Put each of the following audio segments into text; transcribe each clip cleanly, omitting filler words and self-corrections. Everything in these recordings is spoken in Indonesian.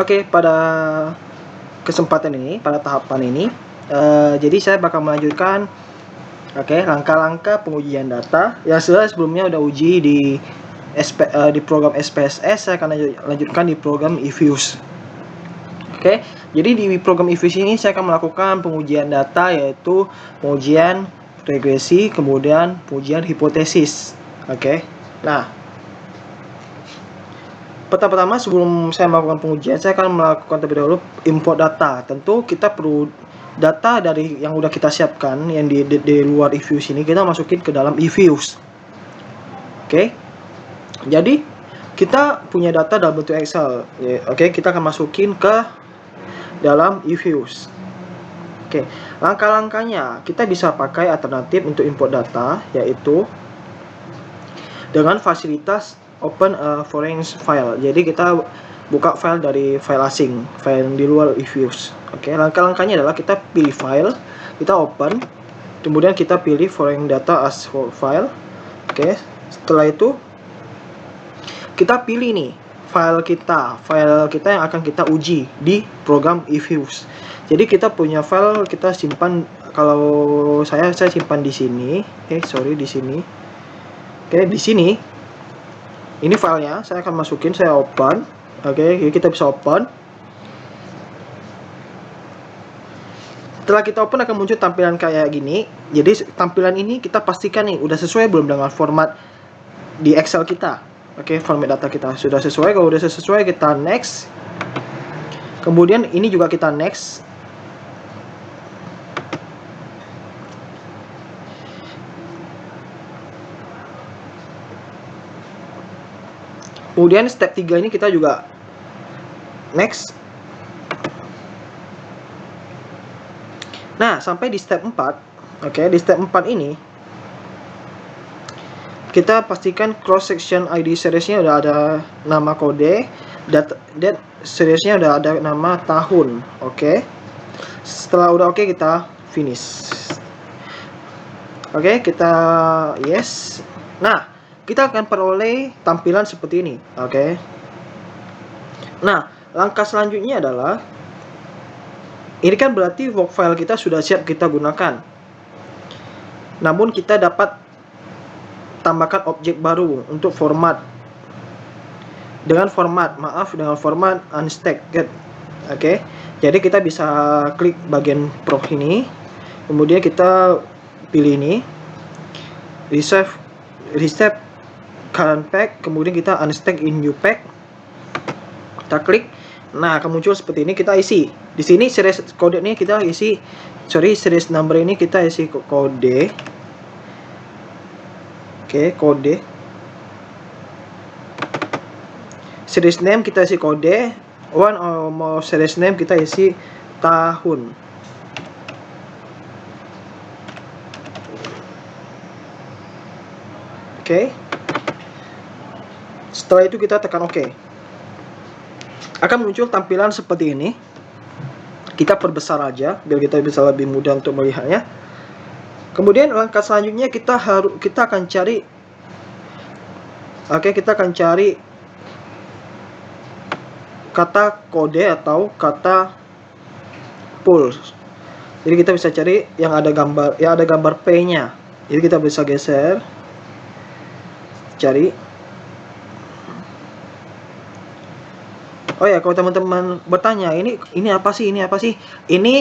Oke, pada kesempatan ini, pada tahapan ini, jadi saya bakal melanjutkan langkah-langkah pengujian data yang sebelumnya udah uji di program SPSS. Saya akan lanjutkan di program eViews. Oke, jadi di program eViews ini saya akan melakukan pengujian data, yaitu pengujian regresi, kemudian pengujian hipotesis. Oke, nah pertama-tama sebelum saya melakukan pengujian, saya akan melakukan terlebih dahulu import data. Tentu kita perlu data dari yang udah kita siapkan, yang di luar eViews ini kita masukin ke dalam eViews. Oke, jadi kita punya data dalam bentuk Excel. Oke, kita akan masukin ke dalam eViews. Oke, langkah-langkahnya kita bisa pakai alternatif untuk import data, yaitu dengan fasilitas open a foreign file. Jadi kita buka file dari file asing, file di luar eViews. Oke, langkah-langkahnya adalah kita pilih file, kita open, kemudian kita pilih foreign data as file. Oke, setelah itu kita pilih nih file kita yang akan kita uji di program eViews. Jadi kita punya file, kita simpan, kalau saya simpan di sini. Di sini. Oke, di sini. Ini filenya, saya akan masukin, saya open. Oke, kita bisa open. Setelah kita open akan muncul tampilan kayak gini. Jadi tampilan ini kita pastikan nih udah sesuai belum dengan format di Excel kita. Oke, format data kita sudah sesuai. Kalau udah sesuai, kita next. Kemudian ini juga kita next. Kemudian step 3 ini kita juga next. Nah, sampai di step 4. Oke, di step 4 ini kita pastikan cross section ID seriesnya udah ada nama kode, date seriesnya udah ada nama tahun. Oke. Setelah udah oke, kita finish. Oke, kita yes. Nah, kita akan peroleh tampilan seperti ini. Oke. Nah, langkah selanjutnya adalah, ini kan berarti work file kita sudah siap kita gunakan. Namun kita dapat tambahkan objek baru untuk format. Dengan format unstacked. Oke. Jadi kita bisa klik bagian pro ini. Kemudian kita pilih ini. Reset current pack, kemudian kita unstack in new pack. Kita klik. Nah, akan muncul seperti ini. Kita isi. Di sini series kode ini kita isi, series number ini kita isi kode. Oke, kode. Series name kita isi kode. Mau series name kita isi tahun. Oke. Setelah itu kita tekan OK. Akan muncul tampilan seperti ini. Kita perbesar aja biar kita bisa lebih mudah untuk melihatnya. Kemudian langkah selanjutnya kita akan cari kata kode atau kata pull. Jadi kita bisa cari yang ada gambar P-nya. Jadi kita bisa geser, cari. Oh ya, kalau teman-teman bertanya, ini apa sih? Ini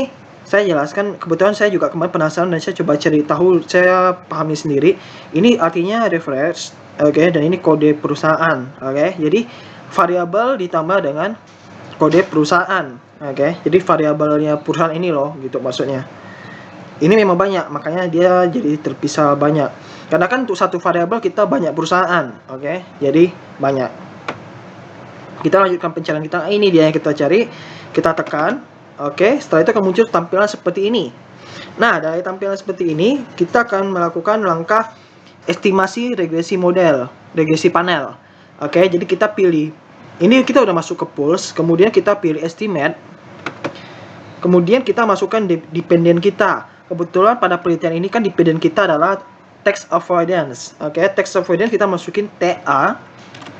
saya jelaskan, kebetulan saya juga kemarin penasaran dan saya coba cari tahu, saya pahami sendiri. Ini artinya reference, oke, dan ini kode perusahaan, oke. Jadi variabel ditambah dengan kode perusahaan, oke. Jadi variabelnya perusahaan ini loh, gitu maksudnya. Ini memang banyak, makanya dia jadi terpisah banyak. Karena kan untuk satu variabel kita banyak perusahaan, oke. Jadi banyak. Kita lanjutkan pencarian kita. Ini dia yang kita cari. Kita tekan. Oke, setelah itu akan muncul tampilan seperti ini. Nah, dari tampilan seperti ini, kita akan melakukan langkah estimasi regresi model, regresi panel. Oke, jadi kita pilih. Ini kita udah masuk ke pools, kemudian kita pilih estimate. Kemudian kita masukkan dependen kita. Kebetulan pada penelitian ini kan dependen kita adalah tax avoidance. Oke, tax avoidance kita masukin TA.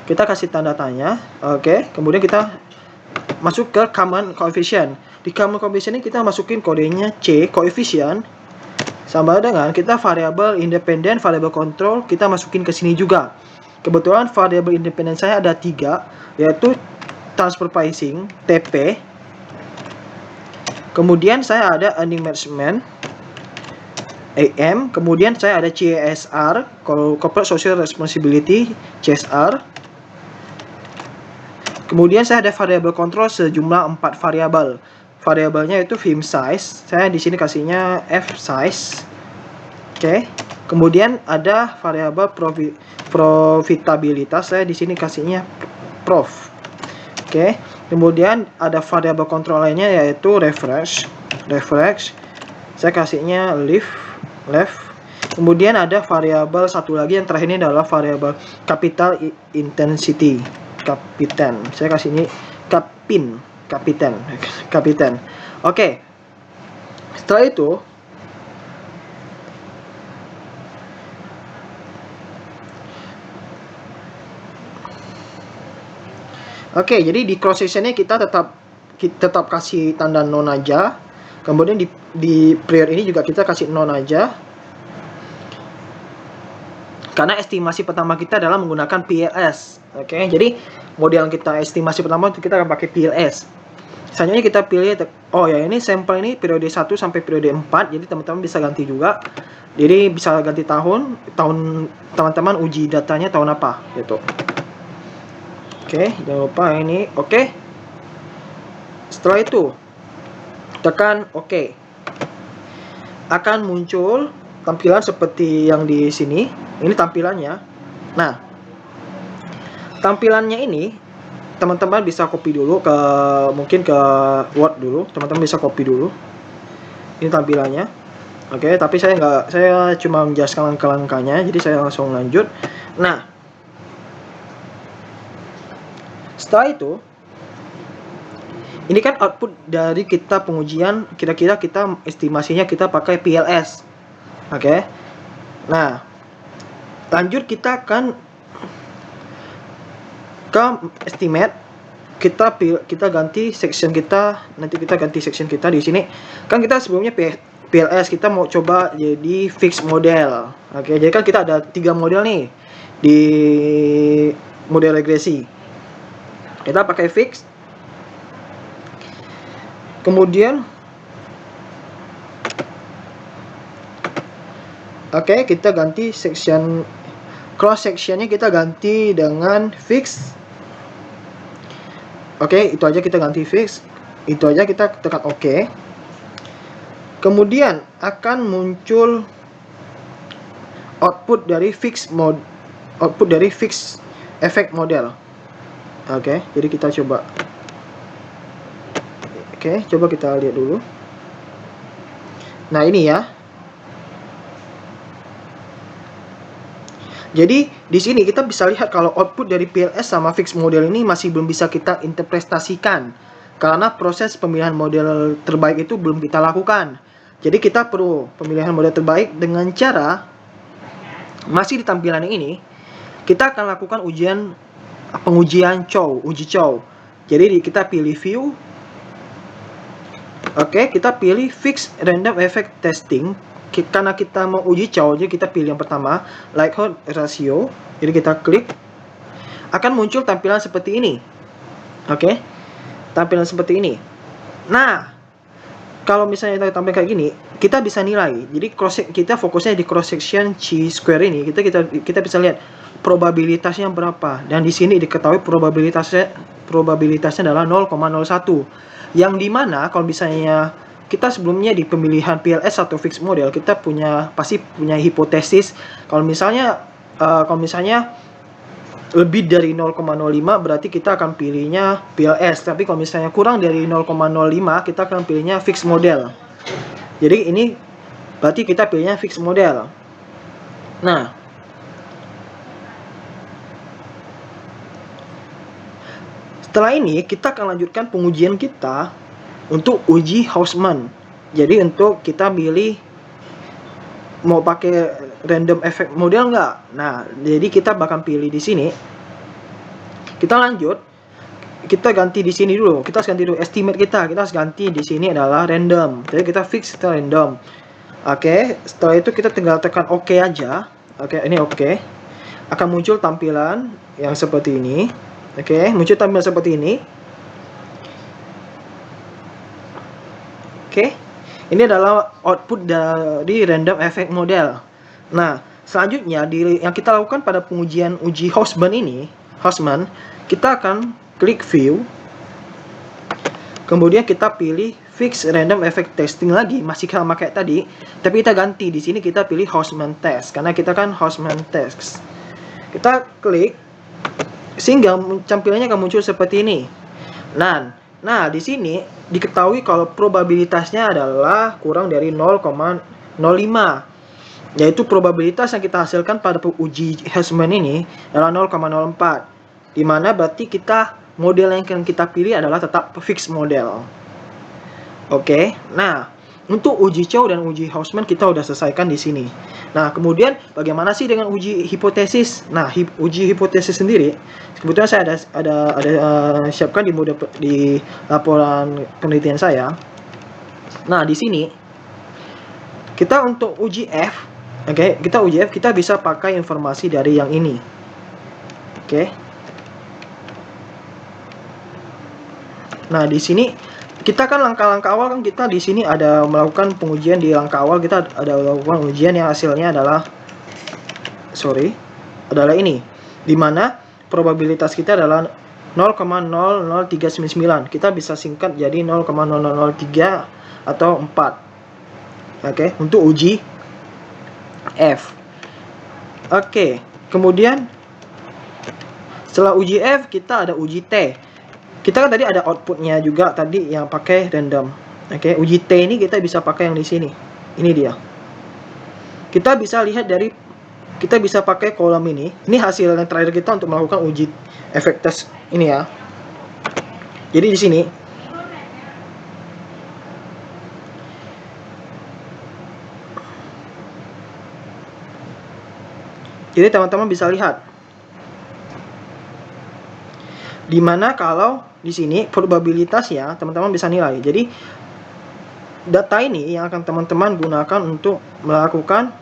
Kita kasih tanda tanya. Oke, kemudian kita masuk ke common coefficient. Di common coefficient ini kita masukin kodenya C, coefficient, sama dengan kita variabel independen, variabel kontrol, kita masukin ke sini juga. Kebetulan variabel independen saya ada 3, yaitu transfer pricing, TP. Kemudian saya ada earning management, AM. Kemudian saya ada CSR, Corporate Social Responsibility, CSR. Kemudian saya ada variabel kontrol sejumlah 4 variabel. Variabelnya itu film size. Saya di sini kasihnya F size. Oke. Kemudian ada variabel profitabilitas. Saya di sini kasihnya prof. Oke. Kemudian ada variabel kontrol lainnya yaitu refresh. Saya kasihnya left. Kemudian ada variabel satu lagi yang terakhir ini adalah variabel capital intensity. Kapiten. Saya kasih ini kapiten. Oke. Setelah itu jadi di cross sectionnya kita tetap kasih tanda non aja. Kemudian di period ini juga kita kasih non aja. Karena estimasi pertama kita adalah menggunakan PLS. Jadi model kita estimasi pertama itu kita akan pakai PLS. Selanjutnya kita pilih, ini sampel ini periode 1 sampai periode 4. Jadi teman-teman bisa ganti juga. Jadi bisa ganti tahun teman-teman uji datanya tahun apa gitu. Jangan lupa ini. Setelah itu tekan OK. Akan muncul tampilan seperti yang di sini. Ini tampilannya. Nah, tampilannya ini teman-teman bisa copy dulu mungkin ke Word dulu. Teman-teman bisa copy dulu. Ini tampilannya. Tapi saya cuma menjelaskan langkah-langkahnya, jadi saya langsung lanjut. Nah, setelah itu ini kan output dari kita pengujian, kira-kira kita estimasinya kita pakai PLS. Nah, lanjut kita akan ke estimate. Kita ganti section kita. Nanti kita ganti section kita di sini. Kan kita sebelumnya PLS, kita mau coba jadi fixed model. Jadi kan kita ada 3 model nih di model regresi. Kita pakai fixed. Kemudian kita ganti section, cross sectionnya kita ganti dengan fix. Itu aja kita ganti fix. Itu aja kita tekan OK. Kemudian akan muncul output dari fix effect model. Jadi kita coba. Coba kita lihat dulu. Nah, ini ya. Jadi di sini kita bisa lihat kalau output dari PLS sama fixed model ini masih belum bisa kita interpretasikan karena proses pemilihan model terbaik itu belum kita lakukan. Jadi kita perlu pemilihan model terbaik dengan cara masih di tampilan ini kita akan lakukan pengujian uji Chow. Jadi kita pilih view. Kita pilih fixed random effect testing. Karena kita mau uji Chow, jadi kita pilih yang pertama, likelihood ratio. Jadi kita klik, akan muncul tampilan seperti ini. Tampilan seperti ini. Nah, kalau misalnya kita tampil kayak gini, kita bisa nilai. Jadi kita fokusnya di cross section chi-square ini. Kita bisa lihat probabilitasnya berapa. Dan di sini diketahui probabilitasnya adalah 0,01. Yang dimana kalau misalnya kita sebelumnya di pemilihan PLS atau fixed model, kita pasti punya hipotesis kalau misalnya lebih dari 0,05 berarti kita akan pilihnya PLS. Tapi kalau misalnya kurang dari 0,05 kita akan pilihnya fixed model. Jadi ini berarti kita pilihnya fixed model. Nah, setelah ini kita akan lanjutkan pengujian kita untuk uji Hausman. Jadi untuk kita pilih mau pakai random effect model nggak? Nah, jadi kita bakal pilih di sini. Kita lanjut. kita ganti di sini dulu. Kita harus ganti dulu estimate kita. Kita harus ganti di sini adalah random. Jadi kita fix kita random. Oke, setelah itu kita tinggal tekan OK aja. Oke, ini OK. Akan muncul tampilan yang seperti ini. Oke, muncul tampilan seperti ini. Oke, ini adalah output dari random effect model. Nah, selanjutnya yang kita lakukan pada pengujian uji Houseman ini, kita akan klik view. Kemudian kita pilih fix random effect testing lagi, masih sama kayak tadi, tapi kita ganti di sini kita pilih Houseman test karena kita kan Houseman test. Kita klik sehingga tampilannya akan muncul seperti ini. Nah, di sini diketahui kalau probabilitasnya adalah kurang dari 0,05, yaitu probabilitas yang kita hasilkan pada uji Houseman ini adalah 0,04, dimana berarti model yang akan kita pilih adalah tetap fix model. Oke, nah untuk uji Chow dan uji Houseman kita udah selesaikan di sini. Nah, kemudian bagaimana sih dengan uji hipotesis? Nah, uji hipotesis sendiri kebetulan saya ada siapkan di laporan penelitian saya. Nah, di sini kita untuk uji F, kita bisa pakai informasi dari yang ini. Nah, di sini kita kan langkah-langkah awal kan kita di sini ada melakukan pengujian. Di langkah awal kita ada melakukan ujian yang hasilnya adalah ini, dimana probabilitas kita adalah 0,00399. Kita bisa singkat jadi 0,0003 atau 4. Untuk uji F. Kemudian setelah uji F kita ada uji T. Kita kan tadi ada outputnya juga tadi yang pakai random. Uji T ini kita bisa pakai yang di sini. Ini dia. Kita bisa lihat kita bisa pakai kolom ini. Ini hasil yang terakhir kita untuk melakukan uji efek tes ini ya. Jadi di sini teman-teman bisa lihat dimana kalau di sini probabilitasnya teman-teman bisa nilai. Jadi data ini yang akan teman-teman gunakan untuk melakukan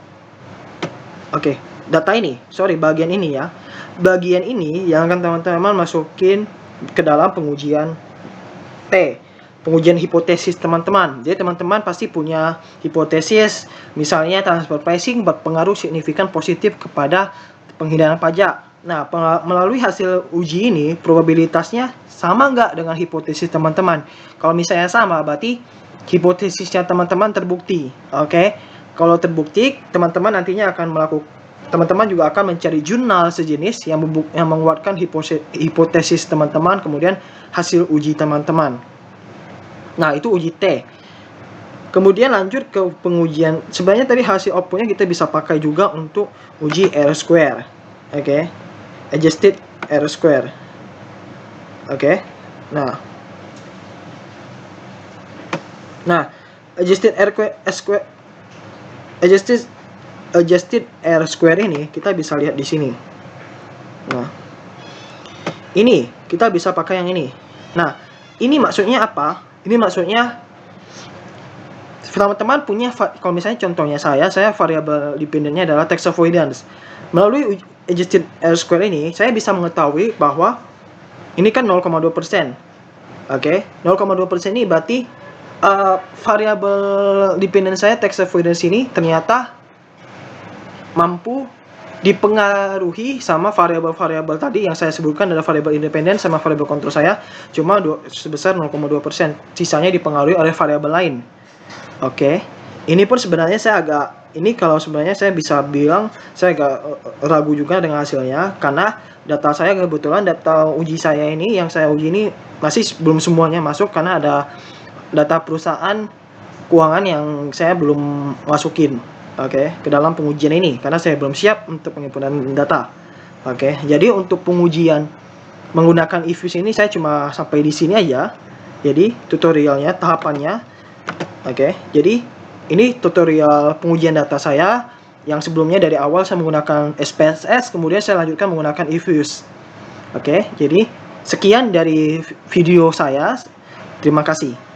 bagian ini ya. Bagian ini yang akan teman-teman masukin ke dalam pengujian T, pengujian hipotesis teman-teman. Jadi teman-teman pasti punya hipotesis, misalnya transfer pricing berpengaruh signifikan positif kepada penghindaran pajak. Nah, melalui hasil uji ini, probabilitasnya sama nggak dengan hipotesis teman-teman? Kalau misalnya sama, berarti hipotesisnya teman-teman terbukti. Kalau terbukti, teman-teman nantinya akan teman-teman juga akan mencari jurnal sejenis yang menguatkan hipotesis teman-teman, kemudian hasil uji teman-teman. Nah, itu uji T. Kemudian lanjut ke pengujian. Sebenarnya tadi hasil outputnya kita bisa pakai juga untuk uji R-square. Adjusted R-square. Nah, adjusted R-square ini kita bisa lihat di sini. Nah, ini kita bisa pakai yang ini. Nah, ini maksudnya apa? Ini maksudnya teman-teman punya, kalau misalnya contohnya saya variabel dependennya adalah tax avoidance. Melalui adjusted R-square ini, saya bisa mengetahui bahwa ini kan 0,2%. 0,2% ini berarti variabel dependent saya, tax avoidance ini ternyata mampu dipengaruhi sama variabel-variabel tadi yang saya sebutkan, adalah variabel independen sama variabel kontrol saya cuma sebesar 0,2%. Sisanya dipengaruhi oleh variabel lain. Ini pun sebenarnya kalau sebenarnya saya bisa bilang saya agak ragu juga dengan hasilnya, karena data saya kebetulan data uji saya ini yang saya uji ini masih belum semuanya masuk, karena ada data perusahaan keuangan yang saya belum masukin ke dalam pengujian ini karena saya belum siap untuk pengumpulan data. Jadi untuk pengujian menggunakan eFuse ini saya cuma sampai di sini aja. Jadi tutorialnya, tahapannya. Jadi ini tutorial pengujian data saya yang sebelumnya dari awal saya menggunakan SPSS, kemudian saya lanjutkan menggunakan eFuse. Jadi Sekian dari video saya. Terima kasih.